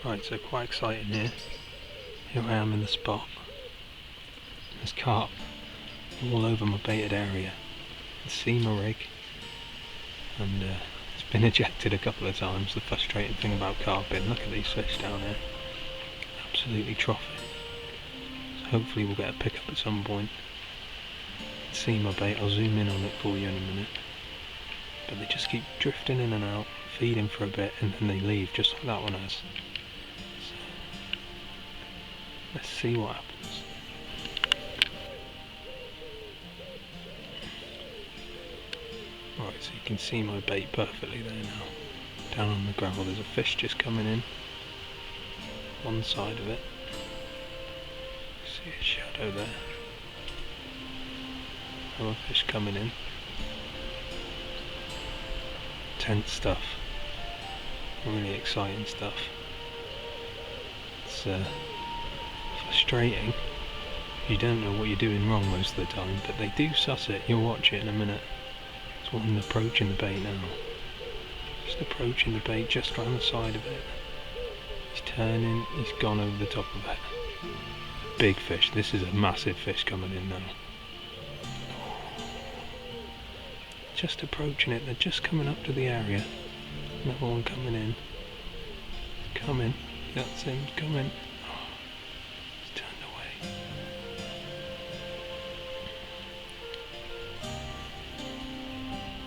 Right, so quite exciting here. Here I am in the spot. There's carp all over my baited area. You can see my rig, and it's been ejected a couple of times. The frustrating thing about carping, look at these fish down here. Absolutely troughing. So hopefully we'll get a pickup at some point. See my bait, I'll zoom in on it for you in a minute. But they just keep drifting in and out, feeding for a bit, and then they leave, just like that one has. So, let's see what happens. Right, so you can see my bait perfectly there now. Down on the gravel there's a fish just coming in. One side of it. See a shadow there. Another fish coming in. Tense stuff. Really exciting stuff. It's frustrating. You don't know what you're doing wrong most of the time, but they do suss it. You'll watch it in a minute. There's one approaching the bait now. Just approaching the bait just round the side of it. He's turning, he's gone over the top of it. Big fish. This is a massive fish coming in now. Just approaching it, they're just coming up to the area. Another one coming in. Coming. That's him coming. Oh, he's turned away.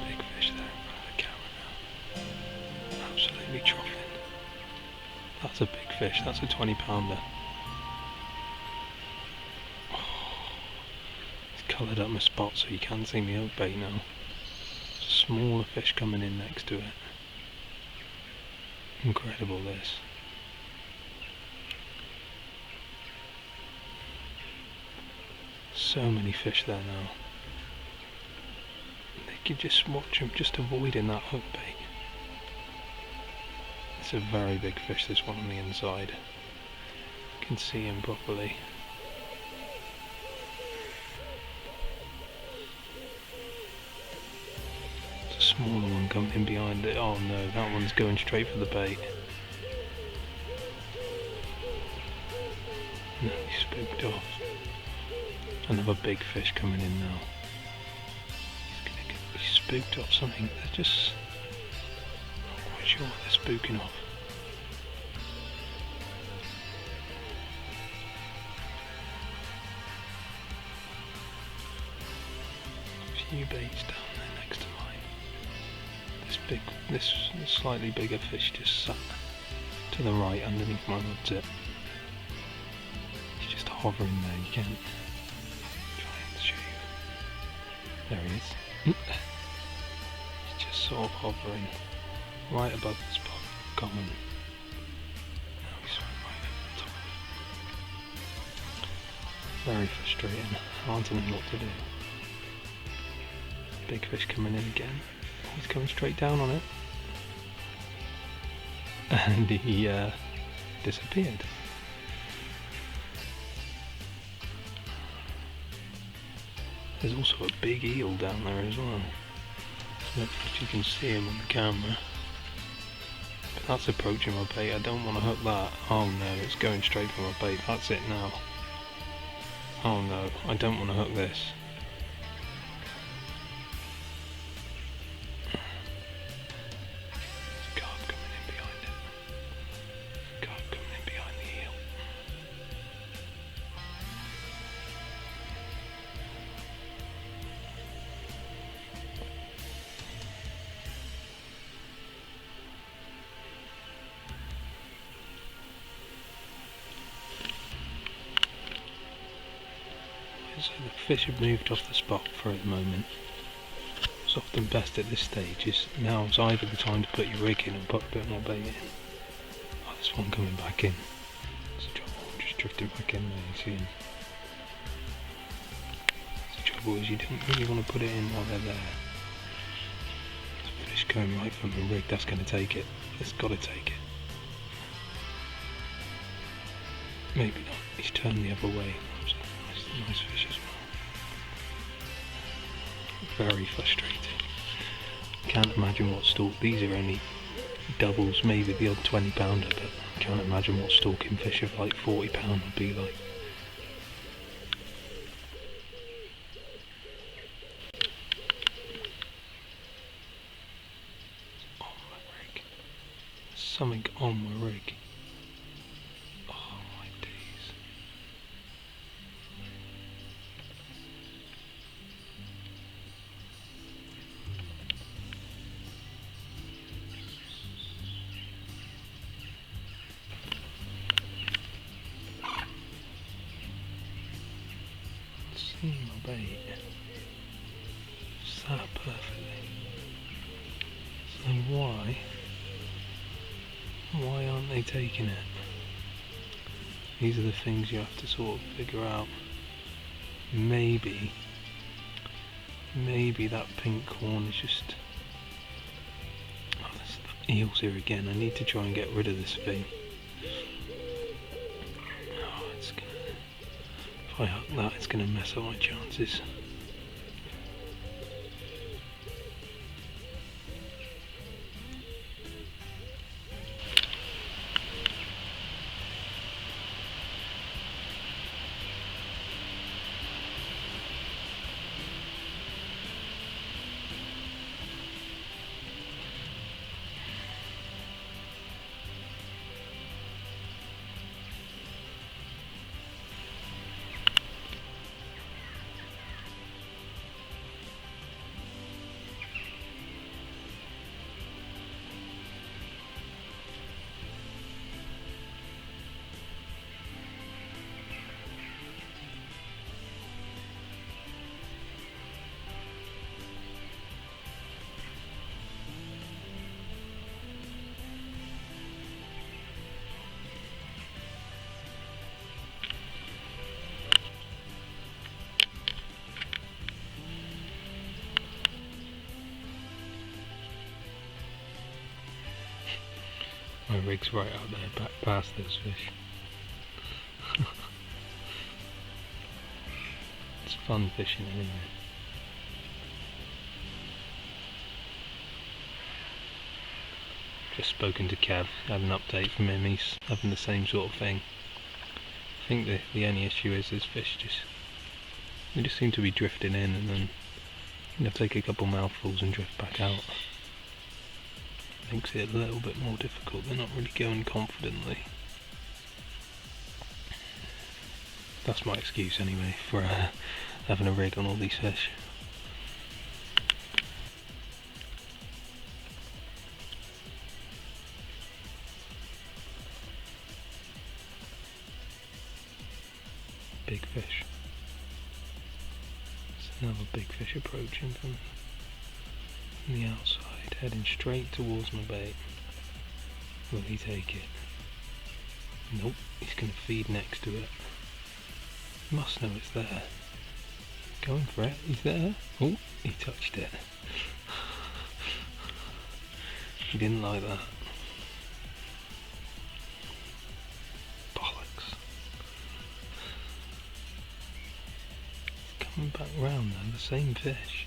Big fish there in front of the camera now. Absolutely troughing. That's a big fish, that's a 20-pounder. Oh, it's coloured up my spot so you can't see me out bait now. Smaller fish coming in next to it. Incredible this. So many fish there now. They could just watch them, just avoiding that hook bait. It's a very big fish, this one on the inside. You can see him properly. Smaller one coming in behind it. Oh no, that one's going straight for the bait. No, he spooked off. Another big fish coming in now. He's spooked off something. They're just not quite sure what they're spooking off. A few baits down there next to mine. This slightly bigger fish just sat to the right underneath my rod tip. He's just hovering there, you can't try and show you. There he is. He's just sort of hovering right above the spot. Common. Now he's right over the top. Very frustrating. Hard to know what to do. Big fish coming in again. He's coming straight down on it. And he disappeared. There's also a big eel down there as well. I don't know if you can see him on the camera. But that's approaching my bait. I don't want to hook that. Oh no, it's going straight for my bait. That's it now. Oh no, I don't want to hook this. So the fish have moved off the spot for the moment. What's often best at this stage is now is either the time to put your rig in and put a bit more bait in. Oh, there's one coming back in. It's a trouble, just drifting back in there, you see him. The trouble is you don't really want to put it in while they're there. The fish going right from the rig, that's going to take it. It's got to take it. Maybe not, he's turned the other way. Nice fish as well. Very frustrating. Can't imagine what stalk. These are only doubles, maybe the odd 20 pounder, but I can't imagine what stalking fish of like 40 pound would be like. On my rig. Something on my rig. Oh my days. See my bait. Sat perfectly. So why aren't they taking it? These are the things you have to sort of figure out. Maybe that pink corn is just... Oh, there's the eels here again. I need to try and get rid of this thing. Oh, it's gonna... If I hook that, it's gonna mess up my chances. My rig's right out there, back past those fish. It's fun fishing anyway. Just spoken to Kev, had an update from him, he's having the same sort of thing. I think the only issue is his fish they just seem to be drifting in and then take a couple mouthfuls and drift back out. Makes it a little bit more difficult. They're not really going confidently. That's my excuse anyway for having a rig on all these fish. Big fish. There's another big fish approaching from the outside, heading straight towards my bait. Will he take it? Nope, he's going to feed next to it. He must know it's there. Going for it, he's there. Oh, he touched it. He didn't like that. Bollocks. He's coming back round though, the same fish.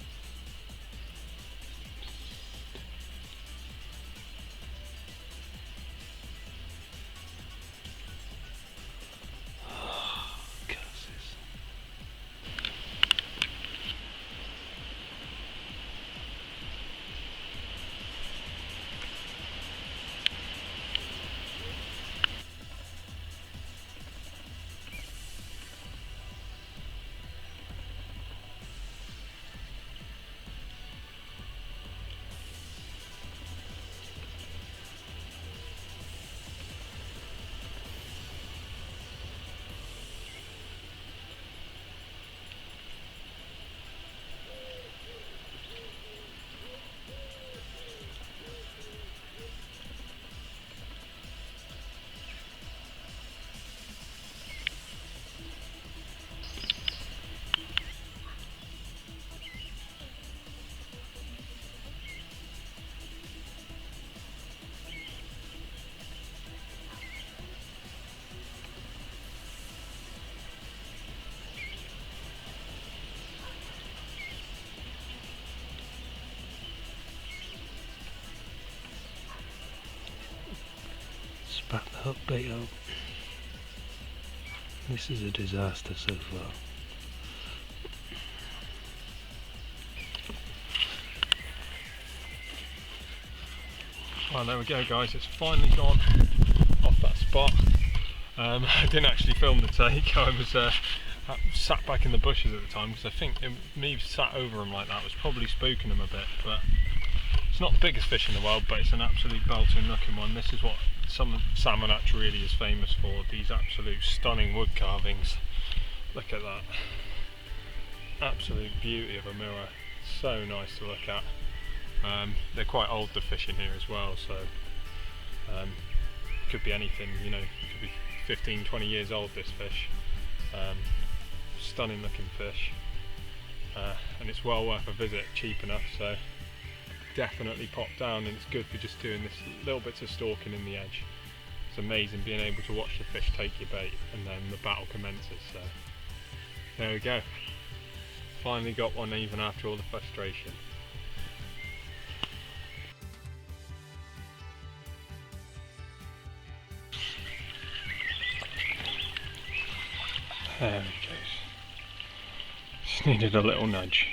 back the hook bait up. This is a disaster so far. Well, there we go guys, it's finally gone off that spot. I didn't actually film the take. I was sat back in the bushes at the time because I think me sat over him like that was probably spooking him a bit, but it's not the biggest fish in the world, but it's an absolute belting looking one. This is what Salmonhutch really is famous for, these absolute stunning wood carvings. Look at that. Absolute beauty of a mirror. So nice to look at. They're quite old, the fish in here as well, so could be anything, you know, could be 15-20 years old, this fish. Stunning looking fish, and it's well worth a visit, cheap enough, so definitely pop down, and it's good for just doing this little bits of stalking in the edge. It's amazing being able to watch the fish take your bait and then the battle commences. So there we go, finally got one even after all the frustration. There he goes. Just needed a little nudge.